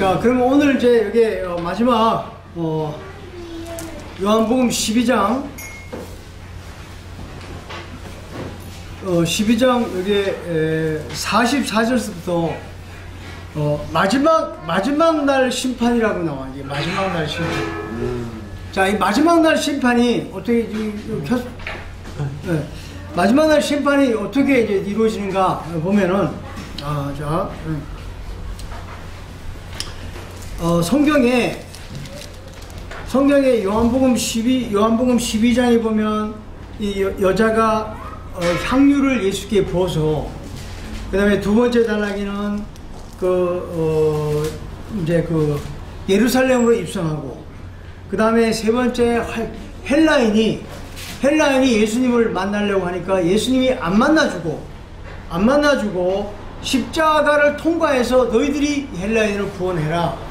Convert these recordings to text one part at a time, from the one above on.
자, 그러면 오늘 이제 여기 마지막 요한복음 12장 12장 여기 44절부터 마지막 날 심판이라고 나와. 이게 마지막 날 심판. 자, 이 마지막 날 심판이 어떻게 마지막 날 심판이 어떻게 이제 이루어지는가 보면은 성경에 요한복음 12장에 보면 이 여자가 향유를 예수께 부어서, 그 다음에 두 번째 단락에는 이제 예루살렘으로 입성하고, 그 다음에 세 번째 헬라인이 예수님을 만나려고 하니까 예수님이 안 만나주고 십자가를 통과해서 너희들이 헬라인을 구원해라.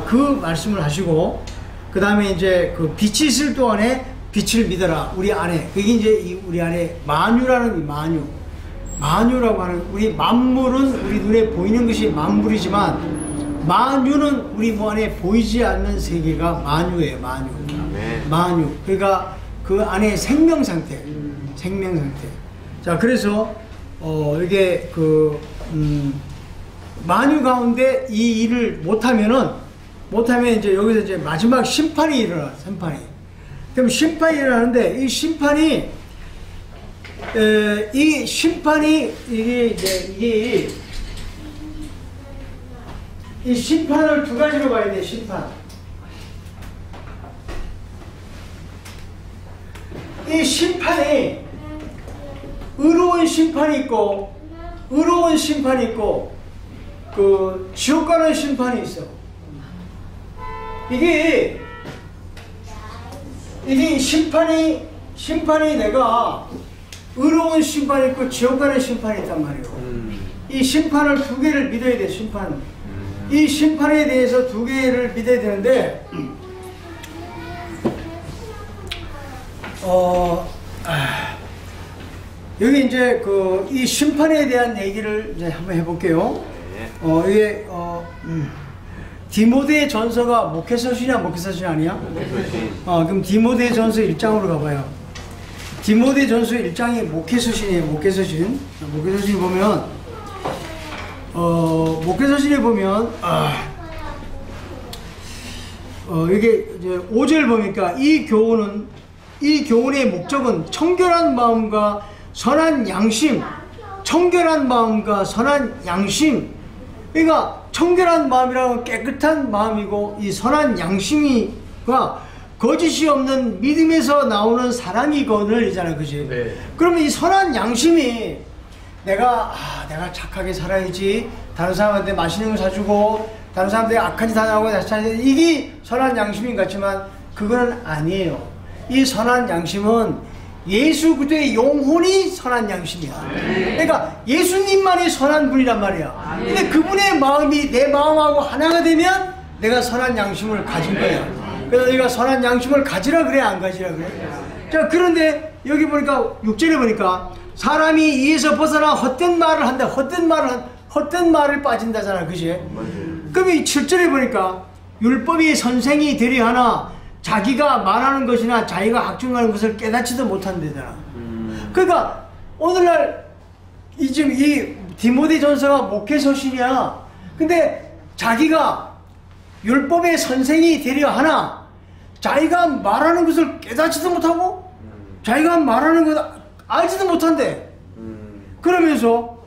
그 말씀을 하시고, 그 다음에 이제 빛이 있을 동안에 빛을 믿어라. 우리 안에. 그게 이제 우리 안에 만유라는 만유라고 하는, 우리 만물은 우리 눈에 보이는 것이 만물이지만 만유는 우리 몸 안에 보이지 않는 세계가 만유예요. 만유. 그러니까 그 안에 생명 상태. 자, 그래서 이게 만유 가운데 이 일을 못하면 이제 여기서 이제 마지막 심판이 일어나. 그럼 심판이 일어나는데 이 심판이 이 심판을 두 가지로 봐야 돼. 이 심판이 의로운 심판이 있고 지옥 가는 심판이 있어. 이게 심판이 내가 의로운 심판이 있고 지옥 가는 심판이 있단 말이에요. 이 심판을 두 개를 믿어야 돼. 이 심판에 대해서 두 개를 믿어야 되는데, 여기 이제 이 심판에 대한 얘기를 이제 한번 해볼게요. 이게 디모데 전서가 목회서신이야, 목회서신 아니야? 그럼 디모데 전서 1장으로 가봐요. 디모데 전서 1장이 목회서신이에요. 목회서신 보면 목회서신에 보면 이게 이제 5절 보니까 이 교훈의 목적은 청결한 마음과 선한 양심. 그러니까 청결한 마음이라는 깨끗한 마음이고, 이 선한 양심이가 거짓이 없는 믿음에서 나오는 사랑이거늘 이잖아요, 그지? 네. 그러면 이 선한 양심이 내가 착하게 살아야지, 다른 사람한테 맛있는 거 사주고, 다른 사람한테 악한 짓 하냐고 다시 차야지, 이게 선한 양심인 것 같지만 그거는 아니에요. 이 선한 양심은 예수 그리스도의 영혼이 선한 양심이야. 그러니까 예수님만이 선한 분이란 말이야. 근데 그분의 마음이 내 마음하고 하나가 되면 내가 선한 양심을 가진 거야. 그래서 내가 선한 양심을 가지라 그래, 안 가지라 그래? 자, 그런데 여기 보니까 6절에 보니까 사람이 이에서 벗어나 헛된 말을 한다. 헛된 말을 빠진다잖아, 그지? 그럼 이 7절에 보니까 율법이 선생이 되려 하나 자기가 말하는 것이나 자기가 학중하는 것을 깨닫지도 못한대잖아. 그러니까 오늘날 지금 이 디모데 전서가 목회서신이야. 근데 자기가 율법의 선생이 되려 하나 자기가 말하는 것을 깨닫지도 못하고 자기가 말하는 것 알지도 못한대. 그러면서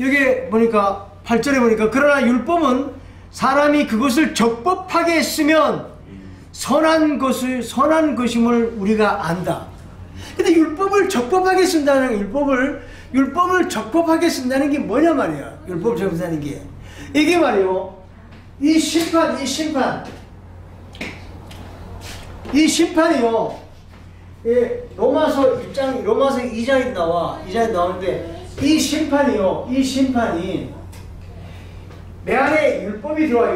여기 보니까 8절에 보니까 그러나 율법은 사람이 그것을 적법하게 했으면 선한 것임을 우리가 안다. 근데 율법을 적법하게 쓴다는, 율법을 적법하게 쓴다는 게 뭐냐 말이야. 율법을 적법하게 게. 이게 말이요. 이 심판이요. 로마서 2장에 나오는데, 이 심판이 내 안에 율법이 들어와,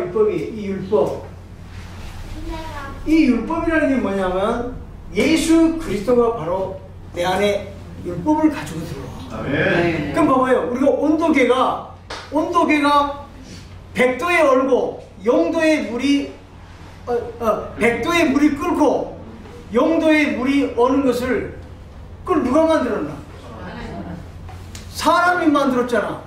이 율법이라는 게 뭐냐면 예수 그리스도가 바로 내 안에 율법을 가지고 들어와. 아멘. 그럼 봐봐요. 우리가 온도계가 100도에 얼고 영도의 물이 백도의 물이 끓고 영도의 물이 어는 것을 그걸 누가 만들었나? 사람이 만들었잖아.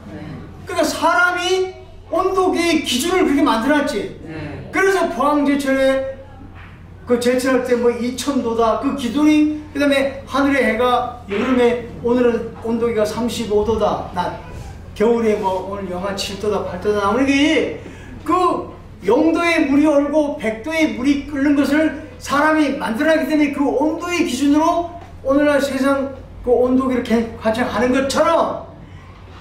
그러니까 사람이 온도계의 기준을 그렇게 만들었지. 그래서 포항제철에 그 제철할 때 뭐 2000도다 그 기준이, 그 다음에 하늘의 해가 여름에 오늘은 온도계가 35도다 낮, 겨울에 뭐 오늘 영하 7도다 8도다 나오는 게 그 영도의 물이 얼고 백도의 물이 끓는 것을 사람이 만들어놨기 때문에 그 온도의 기준으로 오늘날 세상 그 온도계를 가정하는 것처럼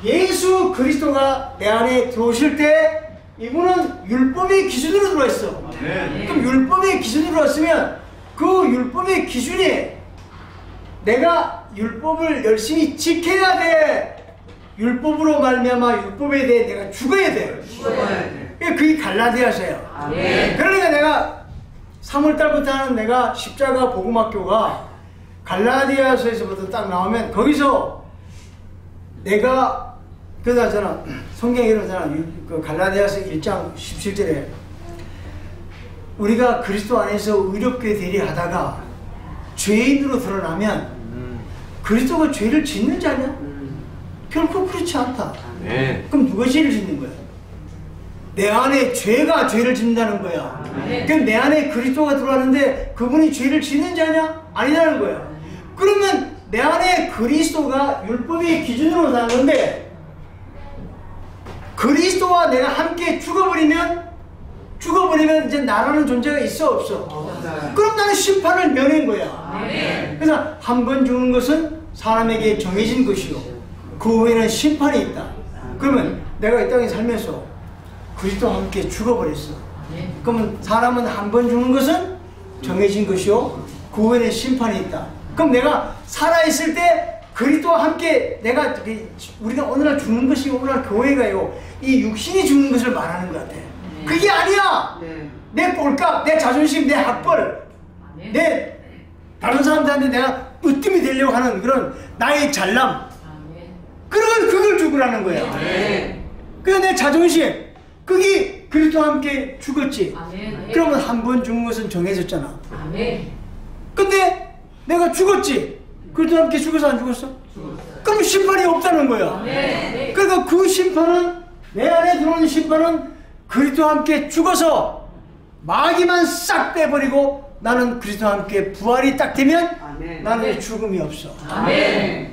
예수 그리스도가 내 안에 들어오실 때 이분은 율법의 기준으로 들어왔어. 그럼 율법의 기준으로 들어왔으면 그 율법의 기준이 내가 율법을 열심히 지켜야 돼. 율법으로 말미암아 율법에 대해 내가 죽어야 돼. 그게 갈라디아서예요. 그러니까 내가 3월달부터는 내가 십자가 복음학교가 갈라디아서에서부터 딱 나오면 거기서 내가 그러잖아. 성경에 이러잖아. 그 갈라디아서 1장 17절에 우리가 그리스도 안에서 의롭게 되려 하다가 죄인으로 드러나면 그리스도가 죄를 짓는 자냐? 결코 그렇지 않다. 그럼 누가 죄를 짓는 거야? 내 안에 죄가 죄를 짓는다는 거야. 그럼 내 안에 그리스도가 들어왔는데 그분이 죄를 짓는 자냐? 아니라는 거야. 그러면 내 안에 그리스도가 율법의 기준으로 나는데 그리스도와 내가 함께 죽어버리면 이제 나라는 존재가 있어 없어? 그럼 나는 심판을 면한 거야. 그래서 한 번 죽는 것은 사람에게 정해진 것이요 그 후에는 심판이 있다. 그러면 내가 이 땅에 살면서 그리스도와 함께 죽어버렸어. 그러면 사람은 한 번 죽는 것은 정해진 것이요 그 후에는 심판이 있다. 그럼 내가 살아있을 때 그리스도와 함께 내가 우리가 오늘날 죽는 것이 오늘날 교회가요 이 육신이 죽는 것을 말하는 것 같아. 그게 아니야. 내 꼴값, 내 자존심, 내 학벌, 내 다른 사람들한테 내가 으뜸이 되려고 하는 그런 나의 잘남, 그걸 죽으라는 거야. 그래서 내 자존심, 그게 그리스도와 함께 죽었지. 그러면 한 번 죽는 것은 정해졌잖아. 근데 내가 죽었지. 그리스도와 함께 죽어서 안 죽었어? 그럼 심판이 없다는 거야. 그러니까 그 심판은, 내 안에 들어오는 심판은 그리스도와 함께 죽어서 마귀만 싹 빼버리고 나는 그리스도와 함께 부활이 딱 되면 나는 죽음이 없어.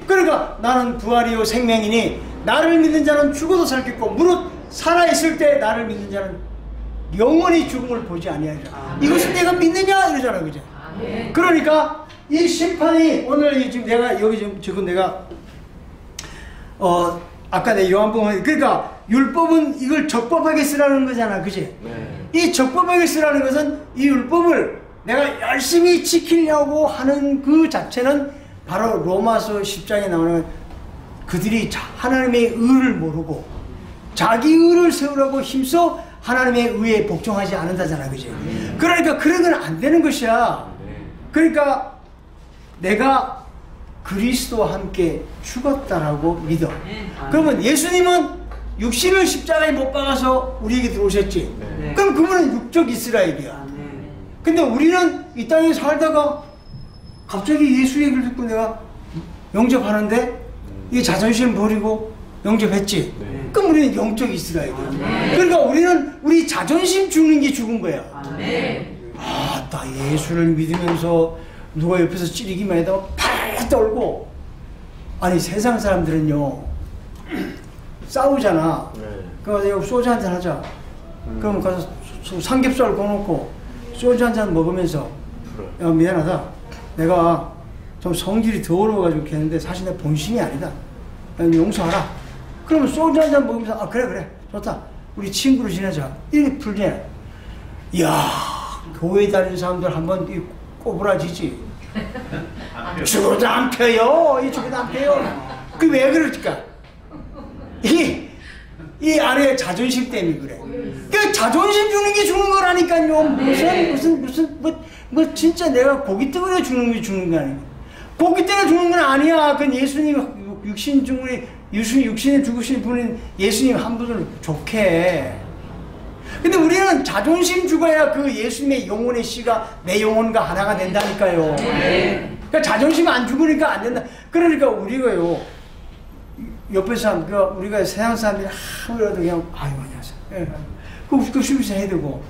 그러니까 나는 부활이요 생명이니 나를 믿는 자는 죽어도 살겠고 무릇 살아있을 때 나를 믿는 자는 영원히 죽음을 보지 아니하리라. 이것을 내가 믿느냐 이러잖아. 그죠? 그러니까 이 심판이 오늘 지금 내가 여기 지금 내가 아까 내 요한복음, 그러니까 율법은 이걸 적법하게 쓰라는 거잖아. 그지? 이 적법하게 쓰라는 것은 이 율법을 내가 열심히 지키려고 하는 그 자체는 바로 로마서 10장에 나오는 그들이 하나님의 의를 모르고 자기 의를 세우려고 힘써 하나님의 의에 복종하지 않는다잖아. 그지? 그러니까 그런 건 안 되는 것이야. 그러니까 내가 그리스도와 함께 죽었다라고 믿어. 그러면 예수님은 육신을 십자가에 못 박아서 우리에게 들어오셨지. 그럼 그분은 육적 이스라엘이야. 근데 우리는 이 땅에 살다가 갑자기 예수 얘기를 듣고 내가 영접하는데 이 자존심 버리고 영접했지. 그럼 우리는 영적 이스라엘이야. 그러니까 우리 자존심 죽는 게 죽은 거야. 나 예수를 믿으면서 누가 옆에서 찌르기만 해도 팔 떨고. 아니 세상 사람들은요 싸우잖아. 그래서 소주 한잔 하자. 그럼 가서 삼겹살 구워놓고 소주 한잔 먹으면서 야 미안하다, 내가 좀 성질이 더러워가지고 했는데 사실 내 본심이 아니다, 용서하라. 그러면 소주 한잔 먹으면서 그래 좋다, 우리 친구로 지내자, 이렇게 풀잖아. 이야, 교회 다니는 사람들 한번 꼬부라지지. 죽어도 안 펴요. 죽어도 안 펴요. 그게 왜 그럴까? 이 안에 자존심 때문에 그래. 그 자존심 죽는 게 죽는 거라니까요. 무슨 진짜 내가 고기 때문에 죽는 게 죽는 거 아니야. 고기 때문에 죽는 건 아니야. 그건 예수님 육신에 죽으신 분인 예수님 한 분을 좋게. 근데 우리는 자존심 죽어야 그 예수님의 영혼의 씨가 내 영혼과 하나가 된다니까요. 그러니까 자존심 안 죽으니까 안 된다. 그러니까 우리가요, 옆에 사람, 그러니까 우리가 세상 사람들이 아무래도 그냥, 아유, 안녕하세요. 예. 그 수비서 해야 되고,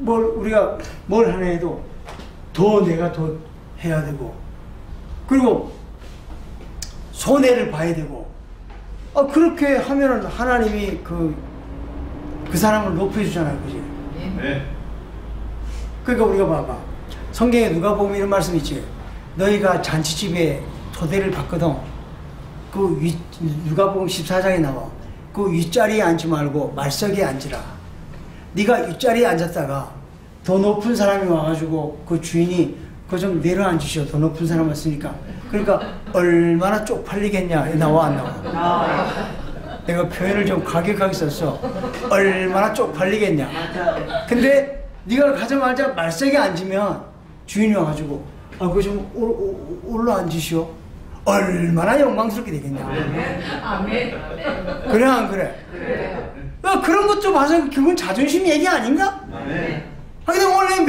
우리가 뭘 하나 해도 내가 더 해야 되고, 그리고 손해를 봐야 되고, 그렇게 하면은 하나님이 그 사람을 높여주잖아요. 그지? 네. 그러니까 우리가 봐봐. 성경에 누가 보면 이런 말씀 있지. 너희가 잔치집에 토대를 받거든. 누가 보면 14장에 나와. 그 윗자리에 앉지 말고 말석에 앉으라. 네가 윗자리에 앉았다가 더 높은 사람이 와가지고 그 주인이 그거 좀 내려앉으셔. 더 높은 사람 왔으니까. 그러니까 얼마나 쪽팔리겠냐. 나와 안 나와? 내가 표현을 좀 과격하게 썼어. 얼마나 쪽팔리겠냐. 근데 네가 가자마자 말석에 앉으면 주인이 와가지고 그거 좀 올라앉으시오. 얼마나 영광스럽게 되겠냐. 아멘. 그래 안 그래? 그런 것 좀 봐서 그건 자존심 얘기 아닌가? 근데 원래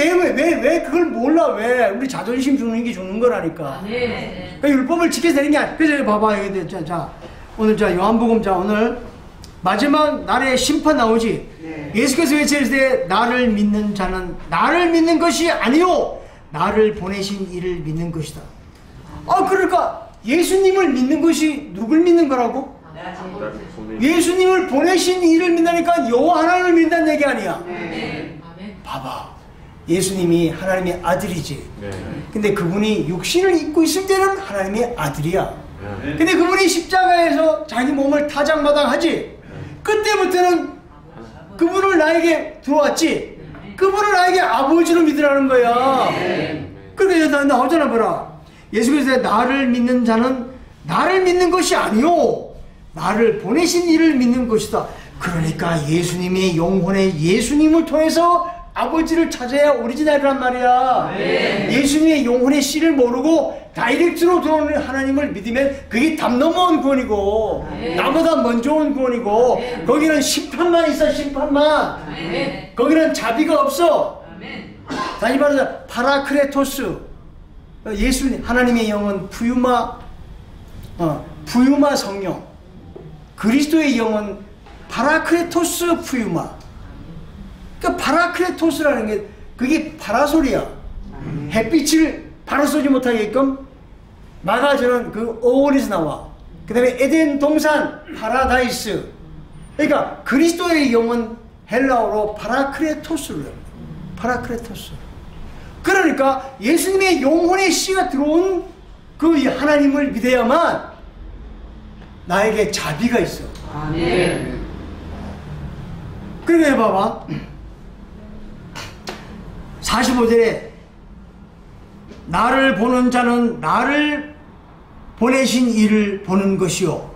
왜 그걸 몰라? 왜 우리 자존심 죽는 게 죽는 거라니까. 그러니까 율법을 지켜야 되는 게 아니야. 그래서 봐봐. 자 오늘 요한복음 오늘 마지막 날에 심판 나오지. 예수께서 외칠 때 나를 믿는 자는 나를 믿는 것이 아니요 나를 보내신 이를 믿는 것이다. 그러니까 예수님을 믿는 것이 누굴 믿는 거라고? 예수님을 보내신 이를 믿다니까 여호와 하나님을 믿는다는 얘기 아니야. 봐봐. 예수님이 하나님의 아들이지. 근데 그분이 육신을 입고 있을 때는 하나님의 아들이야. 근데 그분이 십자가에서 자기 몸을 타작마당하지. 그때부터는 그분을 나에게 들어왔지. 그분을 나에게 아버지로 믿으라는 거야. 그러니까 나오잖아. 봐라. 예수께서 나를 믿는 자는 나를 믿는 것이 아니요 나를 보내신 이를 믿는 것이다. 그러니까 예수님의 영혼의 예수님을 통해서 아버지를 찾아야 오리지널이란 말이야. 예수님의 영혼의 씨를 모르고 다이렉트로 들어오는 하나님을 믿으면 그게 담 넘어온 구원이고 나보다 먼저 온 구원이고 거기는 심판만 있어. 심판만. 거기는 자비가 없어. 다시 말해서 파라크레토스. 예수님 하나님의 영은 부유마 성령. 그리스도의 영은 파라크레토스 부유마. 그러니까 파라크레토스라는 게 그게 파라솔이야. 햇빛을 바로 쏘지 못하게끔 막아주는 그 어원에서 나와. 그 다음에 에덴 동산 파라다이스. 그러니까 그리스도의 영은 헬라어로 파라크레토스를 해요. 파라크레토스. 그러니까 예수님의 영혼의 씨가 들어온 그 하나님을 믿어야만 나에게 자비가 있어. 아멘. 그러니까 봐봐. 45절에 나를 보는 자는 나를 보내신 이를 보는 것이요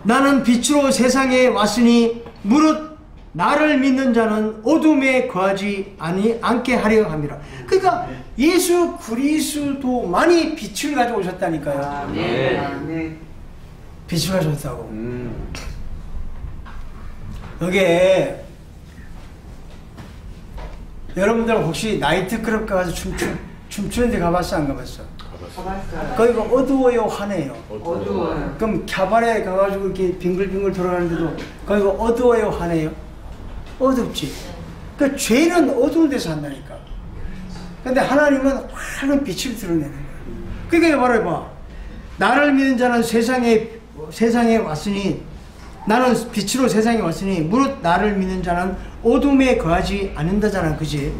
나는 빛으로 세상에 왔으니 무릇 나를 믿는 자는 어둠에 거하지 않게 하려 함이라. 그러니까 예수 그리스도만이 빛을 가지고 오셨다니까요. 빛을 가지고 오셨다고. 여기에 여러분들 혹시 나이트클럽 가서 춤추는 데 가봤어? 안 가봤어? 가봤어요. 거기가 어두워요? 환해요? 어두워요. 그럼 캬바레 가가지고 이렇게 빙글빙글 돌아가는데도 거기가 어두워요? 환해요? 어둡지. 그 죄는 어두운 데서 한다니까. 근데 하나님은 환한 빛을 드러내는 거야. 그러니까 바로 해봐. 나를 믿는 자는 세상에 왔으니 나는 빛으로 세상에 왔으니 무릇 나를 믿는 자는 어둠에 거하지 않는다잖아. 그지?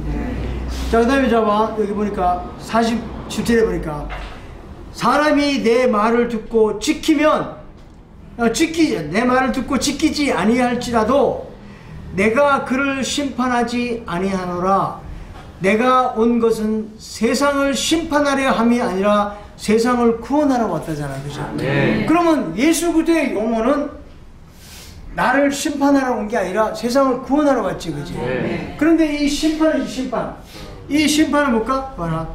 자, 그 다음에 잡아. 여기 보니까 47절에 보니까 사람이 내 말을 듣고 지키면 내 말을 듣고 지키지 아니할지라도 내가 그를 심판하지 아니하노라. 내가 온 것은 세상을 심판하려 함이 아니라 세상을 구원하러 왔다잖아. 그죠? 그러면 예수 그리스도의 영혼은 나를 심판하러 온 게 아니라 세상을 구원하러 왔지. 그지? 그런데 이 심판은 이 심판은 뭘까? 봐라.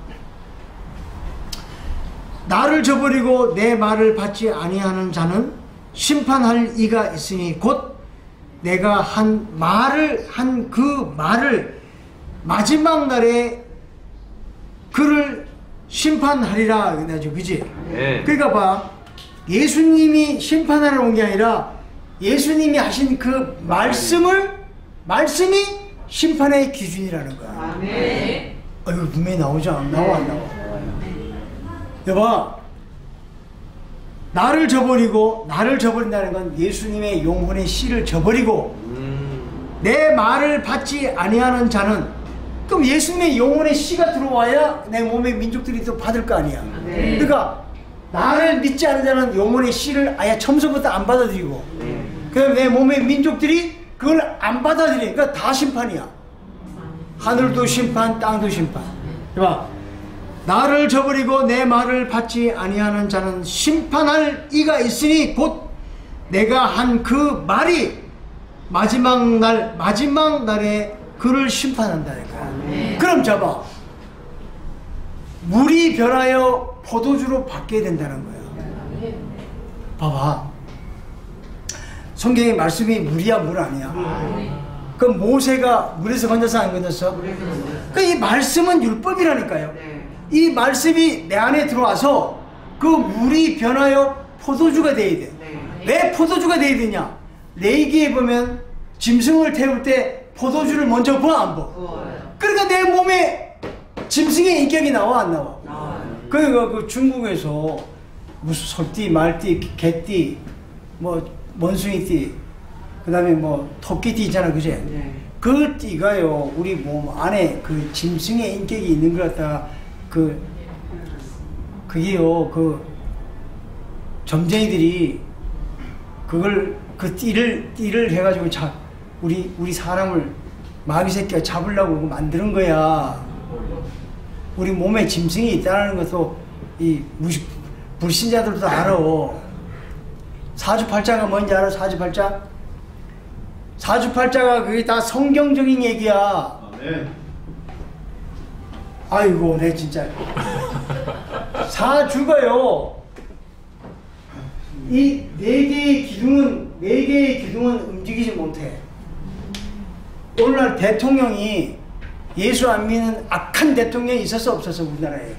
나를 저버리고 내 말을 받지 아니하는 자는 심판할 이가 있으니 곧 내가 한 그 말을 마지막 날에 그를 심판하리라 그러죠. 그지? 네. 그러니까 봐. 예수님이 심판하러 온 게 아니라 예수님이 하신 그 말씀이 심판의 기준이라는 거야. 네. 이거 분명히 나오지 않아? 나와 안 나와? 여봐. 나를 저버린다는 건 예수님의 영혼의 씨를 저버리고 내 말을 받지 아니하는 자는, 그럼 예수님의 영혼의 씨가 들어와야 내 몸의 민족들이 또 받을 거 아니야. 네. 그러니까 나를 믿지 않는 자는 영혼의 씨를 아예 처음부터 안 받아들이고 그다음에 내 몸의 민족들이 그걸 안 받아들이니까 다 심판이야. 하늘도 심판, 땅도 심판. 봐. 나를 저버리고 내 말을 받지 아니하는 자는 심판할 이가 있으니 곧 내가 한 그 말이 마지막 날에 그를 심판한다니까. 그럼 잡아. 물이 변하여 포도주로 바뀌어야 된다는 거야. 봐봐. 성경의 말씀이 물이야 물 아니야? 그럼 모세가 물에서 건졌어 안 건졌어? 그러니까 이 말씀은 율법이라니까요. 이 말씀이 내 안에 들어와서 그 물이 변하여 포도주가 돼야 돼. 왜 포도주가 돼야 되냐? 레위기에 보면 짐승을 태울 때 포도주를 먼저 부어 안 부어? 그러니까 내 몸에 짐승의 인격이 나와 안 나와? 그러니까 그 중국에서 무슨 소띠, 말띠, 개띠, 뭐 원숭이띠, 그 다음에 뭐 토끼띠 있잖아, 그제? 그 띠가요 우리 몸 안에 그 짐승의 인격이 있는 걸 갖다가 그게요 그 점쟁이들이 그걸 그 띠를 해가지고 우리 사람을 마귀 새끼가 잡으려고 만드는 거야. 우리 몸에 짐승이 있다는 것도 이 불신자들도 알아. 사주팔자가 뭔지 알아? 사주팔자? 사주팔자가 그게 다 성경적인 얘기야. 네. 아이고 내 진짜 사주가요 이 네 개의 기둥은 움직이지 못해. 오늘날 대통령이 예수 안 믿는 악한 대통령이 있었어 없었어? 우리나라에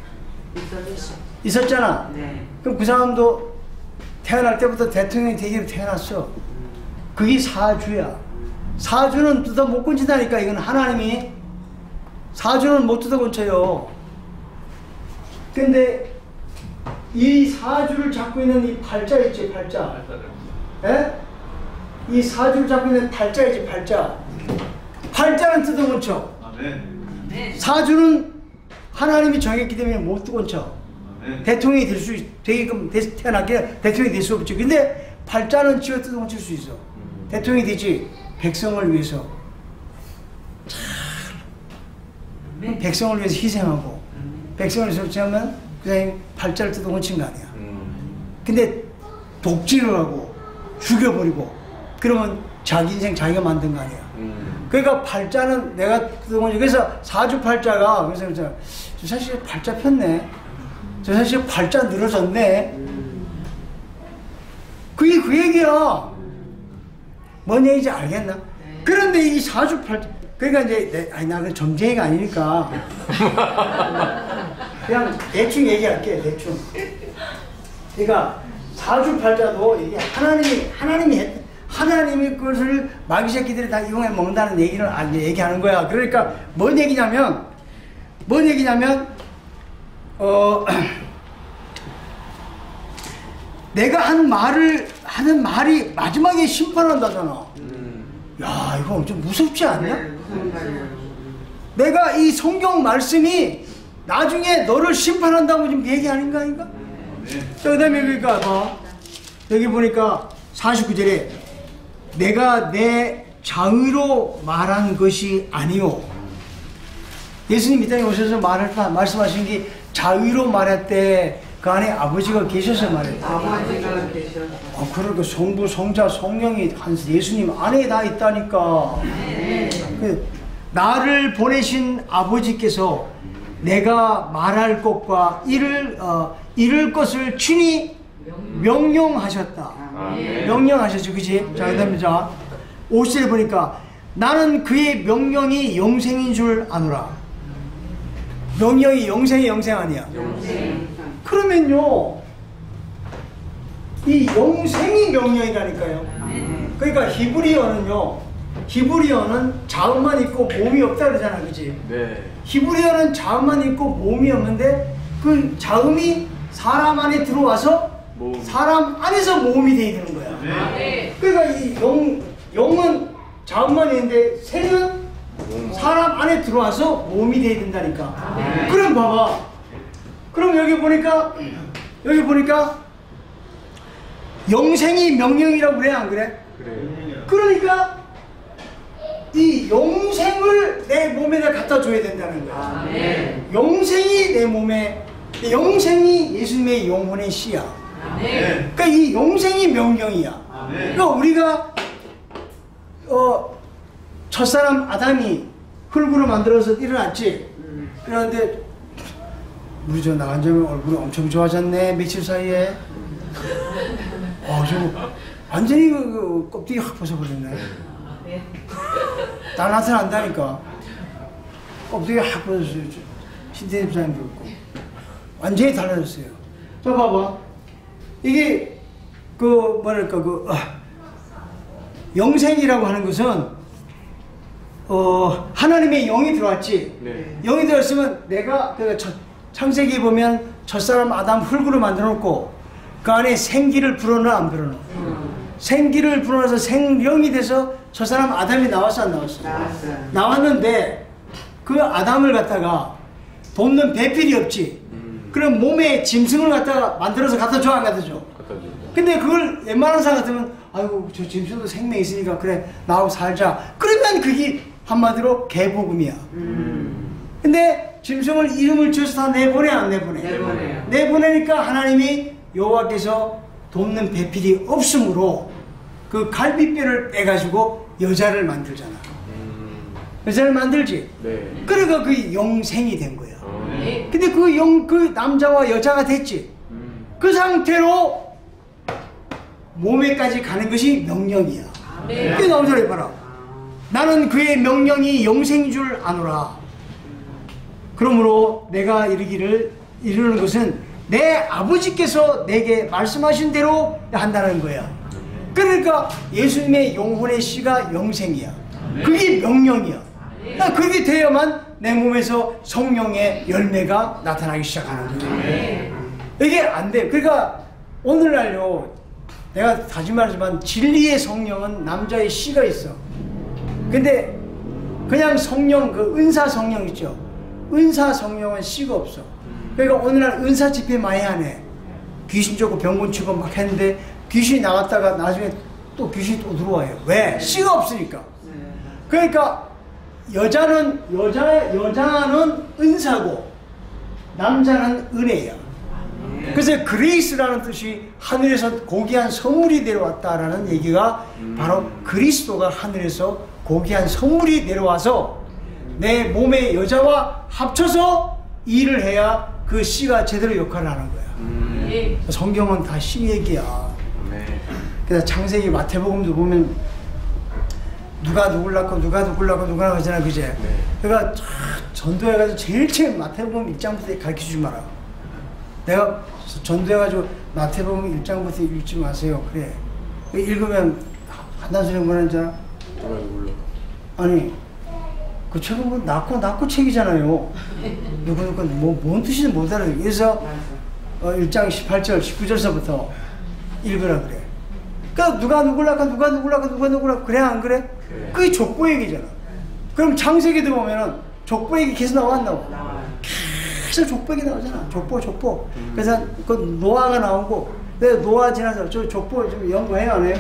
있었잖아. 네. 그럼 그 사람도 태어날 때부터 대통령이 되기로 태어났어. 그게 사주야. 사주는 뜯어 못 건진다니까. 이건 하나님이 사주는 못 뜯어 건쳐요. 근데 이 사주를 잡고 있는 이 팔자 있지, 팔자. 예? 이 사주를 잡고 있는 팔자 있지, 팔자. 팔자는 뜯어 건쳐. 네. 사주는 하나님이 정했기 때문에 못 뜯어 건쳐. 네. 대통령이 되게끔 태어나게 대통령이 될 수 없죠. 근데 팔자는 쥐어 뜯어 건칠 수 있어. 대통령이 되지. 백성을 위해서. 백성을 위해서 희생하고 백성을 위해서 희생하면 그 사람이 팔자를 뜯어 건친 거 아니야. 근데 독질을 하고 죽여버리고 그러면 자기 인생 자기가 만든 거 아니야. 그러니까 팔자는 내가 뜯어 건치. 그래서 사주팔자가 그래서 저 사실 팔자 폈네. 저 사실 팔자 늘어졌네. 그게 그 얘기야. 뭔 얘기인지 알겠나? 그런데 이 사주팔자 그러니까 이제 나는 점쟁이가 아니니까 그냥 대충 얘기할게. 대충. 그러니까 사주팔자도 이게 하나님이 그것을 마귀 새끼들이 다 이용해 먹는다는 얘기를 얘기하는 거야. 그러니까 뭔 얘기냐면 내가 하는 말이 마지막에 심판한다잖아. 야, 이거 좀 무섭지 않냐? 내가 이 성경 말씀이 나중에 너를 심판한다고 지금 얘기 아닌가? 자, 그 다음에 그러니까 봐. 여기 보니까 49절에 내가 내 자의로 말한 것이 아니오. 예수님 이 땅에 오셔서 말씀하신 게 자의로 말했대. 그 안에 아버지가 계셔서 말했대. 아버지가 계셔서. 그러니까 성부, 성자, 성령이 예수님 안에 다 있다니까. 나를 보내신 아버지께서 내가 말할 것과 이룰 것을 친히 명령하셨다. 명령하셨죠, 그치? 자, 그 다음에 5절에 보니까 나는 그의 명령이 영생인 줄 아노라. 명령이 영생이 영생 아니야? 영생. 그러면요, 이 영생이 명령이라니까요. 그러니까 히브리어는 자음만 있고 몸이 없다 그러잖아, 그치? 네. 히브리어는 자음만 있고 몸이 없는데 그 자음이 사람 안에 들어와서 사람 안에서 몸이 돼야 되는 거야. 네. 그러니까 이 영은 자음만 있는데 생은 사람 안에 들어와서 몸이 돼야 된다니까. 그럼 봐봐. 그럼 여기 보니까 영생이 명령이라고 그래, 안 그래? 그래. 그러니까 이 영생을 내 몸에다 갖다 줘야 된다는 거야. 영생이 내 몸에, 영생이 예수님의 영혼의 씨야. 그러니까 이 영생이 명령이야. 그러니까 우리가 첫사람 아담이 흙으로 만들어서 일어났지. 그런데 우리 저 나간자면 얼굴이 엄청 좋아졌네, 며칠 사이에. 저 완전히 그 껍데기 확 벗어버렸네. 다 나타난다니까. 껍데기 확 벗었어요. 신태입사님도 있고. 완전히 달라졌어요. 자, 봐봐. 이게, 영생이라고 하는 것은, 하나님의 영이 들어왔지. 네. 영이 들어왔으면 내가, 창세기 보면 첫사람 아담 흙으로 만들어 놓고, 그 안에 생기를 불어넣어, 안 불어넣어? 생기를 불어넣어서 생명이 돼서 첫사람 아담이 나왔어, 안 나왔어? 나왔는데, 그 아담을 갖다가 돕는 배필이 없지. 그럼 몸에 짐승을 갖다가 만들어서 갖다 줘, 안 갖다 줘? 근데 그걸 웬만한 사람 같으면, 아이고, 저 짐승도 생명이 있으니까, 그래, 나하고 살자. 그러면 그게 한마디로 개복음이야. 근데 짐승을 이름을 지어서 다 내보내, 안 내보내? 내보내요. 내보내니까 하나님이 여호와께서 돕는 배필이 없으므로 그 갈비뼈를 빼가지고 여자를 만들잖아. 여자를 만들지? 네. 그러니까 그 영생이 된 거야. 네. 근데 그 남자와 여자가 됐지. 그 상태로 몸에까지 가는 것이 명령이야. 네. 그게 나오잖아, 봐라. 나는 그의 명령이 영생인 줄 아노라. 그러므로 내가 이르는 것은 내 아버지께서 내게 말씀하신 대로 한다는 거야. 그러니까 예수님의 영혼의 씨가 영생이야. 그게 명령이야. 그러니까 그게 돼야만 내 몸에서 성령의 열매가 나타나기 시작하는 거야. 이게 안 돼. 그러니까 오늘날요, 내가 다시 말하지만 진리의 성령은 남자의 씨가 있어. 근데 그냥 성령, 그 은사 성령 있죠. 은사 성령은 씨가 없어. 그러니까 오늘날 은사 집회 많이 하네. 귀신 쫓고 병곤 치고 막 했는데 귀신이 나갔다가 나중에 또 귀신이 또 들어와요. 왜? 씨가 없으니까. 그러니까 여자는 은사고 남자는 은혜야. 그래서 그레이스라는 뜻이 하늘에서 고귀한 선물이 내려왔다라는 얘기가 바로 그리스도가 하늘에서 고귀한 선물이 내려와서 내 몸의 여자와 합쳐서 일을 해야 그 씨가 제대로 역할을 하는 거야. 성경은 다 씨 얘기야. 그래서 창세기 마태복음도 보면 누가 누굴 낳고 누가 하잖아, 그제? 그러니까 전도해가지고 제일 마태복음 1장부터 가르쳐주지 마라. 내가 전도해가지고 마태복음 1장부터 읽지 마세요. 그래. 읽으면 한단 소리 뭐라는지 알아? 아니, 그 책은 뭐 낳고 책이잖아요. 누구 뭔 뜻인지 못 알아요. 그래서 1장 18절 19절서부터 읽으라 그래. 그러니까 누가 누굴 낳고 그래, 안 그래? 그게 족보 얘기잖아. 그럼 창세기도 보면은 족보 얘기 계속 나와, 안 나와? 계속 족보 얘기 나오잖아. 족보. 그래서 그 노아가 나오고, 내가 노아 지나서 저 족보 좀 연구해요, 안 해요?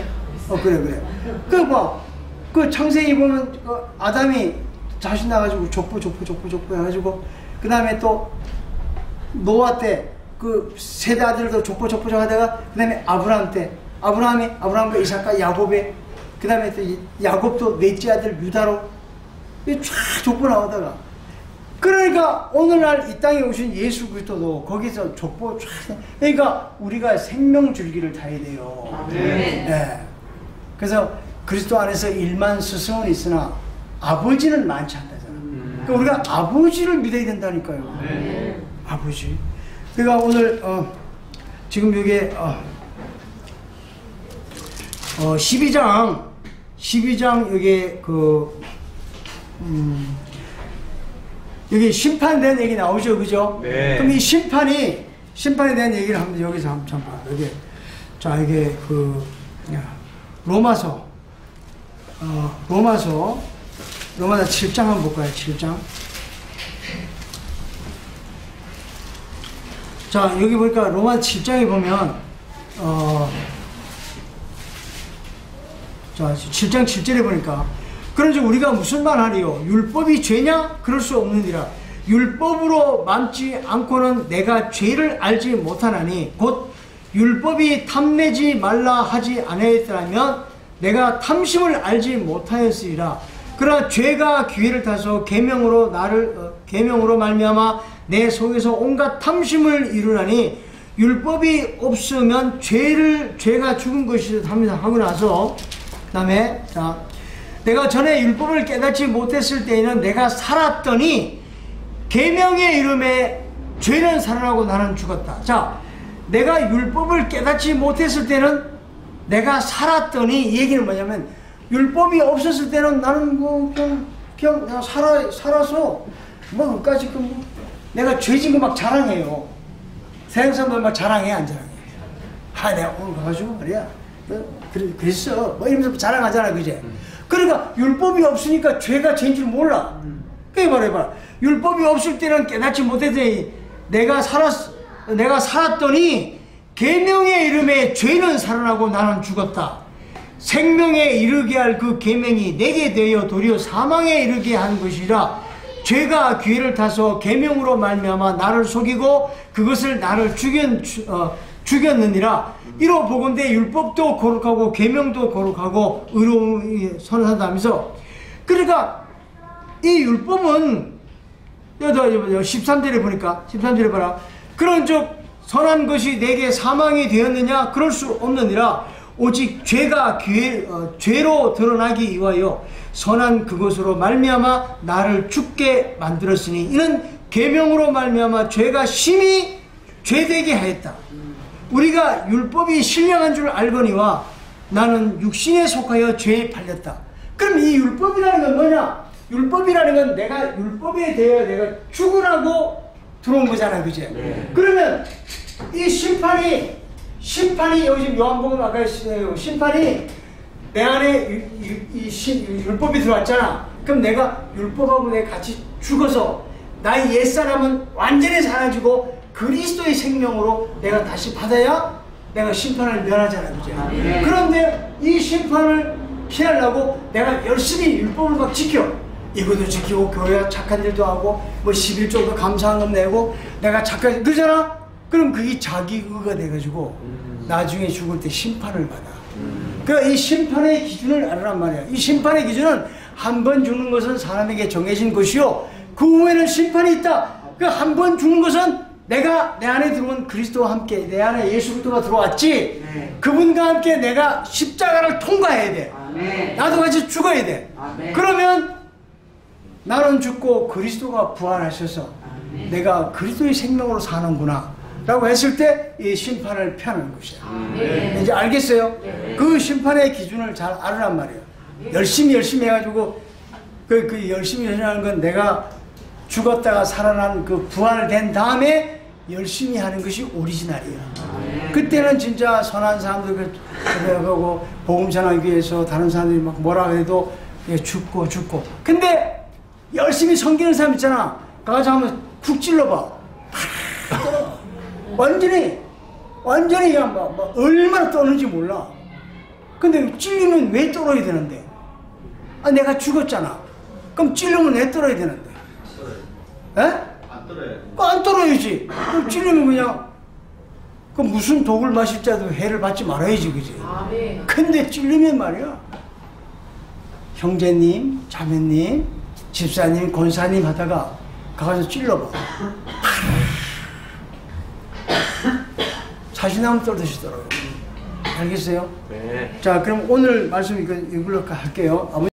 그래. 그 창세기 보면 아담이 자신 나가지고 족보 해가지고, 그 다음에 또 노아 때 그 세대 아들도 족보 하다가, 그 다음에 아브라함과 이삭과 야곱의, 그 다음에 또 야곱도 넷째 아들 유다로 쫙 족보 나오다가, 그러니까 오늘날 이 땅에 오신 예수 그리스도도 거기서 족보 쫙, 그러니까 우리가 생명 줄기를 타야 돼요. 네. 네. 그래서 그리스도 안에서 1만 스승은 있으나 아버지는 많지 않다잖아. 그러니까 우리가 아버지를 믿어야 된다니까요. 네. 아버지. 그러니까 오늘 지금 이게 12장 여기 여기 심판에 대한 얘기 나오죠, 그죠? 네. 그럼 이 심판에 대한 얘기를 한번 여기서 한번 봐. 여기 자 이게 로마서 7장 한번 볼까요? 7장. 자 여기 보니까 로마 7장에 보면 자 7장 7절에 보니까 그런즉 우리가 무슨 말 하리요? 율법이 죄냐? 그럴 수 없느니라. 율법으로 mam지 않고는 내가 죄를 알지 못하나니 곧 율법이 탐내지 말라 하지 아니하였더라면 내가 탐심을 알지 못하였으리라. 그러나 죄가 기회를 타서 계명으로 말미암아 내 속에서 온갖 탐심을 이루나니 율법이 없으면 죄가 죽은 것이다 하고 나서 그다음에 자 내가 전에 율법을 깨닫지 못했을 때에는 내가 살았더니 계명의 이름에 죄는 살아나고 나는 죽었다. 자 내가 율법을 깨닫지 못했을 때는 내가 살았더니 이 얘기는 뭐냐면 율법이 없었을 때는 나는 그냥 살아서 그까지 내가 죄진 거 막 자랑해요. 세상 사람들 막 자랑해 안 자랑해? 내가 오늘 가가지고 말이야 그랬어 이러면서 자랑하잖아, 그제? 그러니까 율법이 없으니까 죄가 죄인 줄 몰라. 그게 말해봐. 율법이 없을 때는 깨닫지 못했더니 내가 살았더니 계명의 이름에 죄는 살아나고 나는 죽었다. 생명에 이르게 할 그 계명이 내게 되어 도리어 사망에 이르게 한 것이라. 죄가 기회를 타서 계명으로 말미암아 나를 속이고 그것을 나를 죽였느니라. 이로 보건대 율법도 거룩하고 계명도 거룩하고 의로움이 선하다 하면서, 그러니까 이 율법은 13절에 보니까 13절에 봐라. 그런즉 선한 것이 내게 사망이 되었느냐? 그럴 수 없느니라. 오직 죄가 죄로 드러나기 위하여 선한 그것으로 말미암아 나를 죽게 만들었으니 이는 계명으로 말미암아 죄가 심히 죄되게 하였다. 우리가 율법이 신령한 줄 알거니와 나는 육신에 속하여 죄에 팔렸다. 그럼 이 율법이라는 건 뭐냐? 율법이라는 건 내가 율법에 대해 내가 죽으라고 들어온 거잖아, 그제? 네. 그러면 이 심판이 여기 요한복음 아까 심판이 내 안에 율법이 들어왔잖아. 그럼 내가 율법하고 내가 같이 죽어서 나의 옛사람은 완전히 사라지고 그리스도의 생명으로 내가 다시 받아야 내가 심판을 면하잖아, 그제? 네. 그런데 이 심판을 피하려고 내가 열심히 율법을 막 지켜. 이것도 지키고 교회 착한 일도 하고 뭐 11조도 감사한금 내고 내가 착한 그러잖아. 그럼 그게 자기 의가 돼가지고 나중에 죽을 때 심판을 받아. 그러니까 이 심판의 기준을 알아란 말이야. 이 심판의 기준은 한 번 죽는 것은 사람에게 정해진 것이요 그 후에는 심판이 있다. 그 한 번 죽는 것은 내가 내 안에 들어온 그리스도와 함께 내 안에 예수 그리스도가 들어왔지. 네. 그분과 함께 내가 십자가를 통과해야 돼. 아멘. 나도 같이 죽어야 돼. 아멘. 그러면 나는 죽고 그리스도가 부활하셔서 아멘. 내가 그리스도의 생명으로 사는구나 라고 했을 때 이 심판을 피하는 것이야. 아멘. 이제 알겠어요? 네. 그 심판의 기준을 잘 알으란 말이에요. 열심히 해가지고 그 열심히 하는 건 내가 죽었다가 살아난 그 부활된 다음에 열심히 하는 것이 오리지널이야. 그때는 진짜 선한 사람들 그러고 복음 전하기 위해서 다른 사람들이 막 뭐라 해도 죽고 근데 열심히 섬기는 사람 있잖아. 가서 한번 푹 찔러봐. 완전히 그냥 막 얼마나 떠는지 몰라. 근데 찔리면 왜 떨어야 되는데? 내가 죽었잖아. 그럼 찔리면 왜 떨어야 되는데? 에? 안 떨어요. 안 떨어야지. 그럼 찔리면 그냥 무슨 독을 마실 자도 해를 받지 말아야지, 그지? 네. 근데 찔리면 말이야. 형제님, 자매님, 집사님, 권사님 하다가 가서 찔러봐. 사시나무 떨듯이 떨어요. 알겠어요? 네. 자, 그럼 오늘 말씀 이걸로 할게요.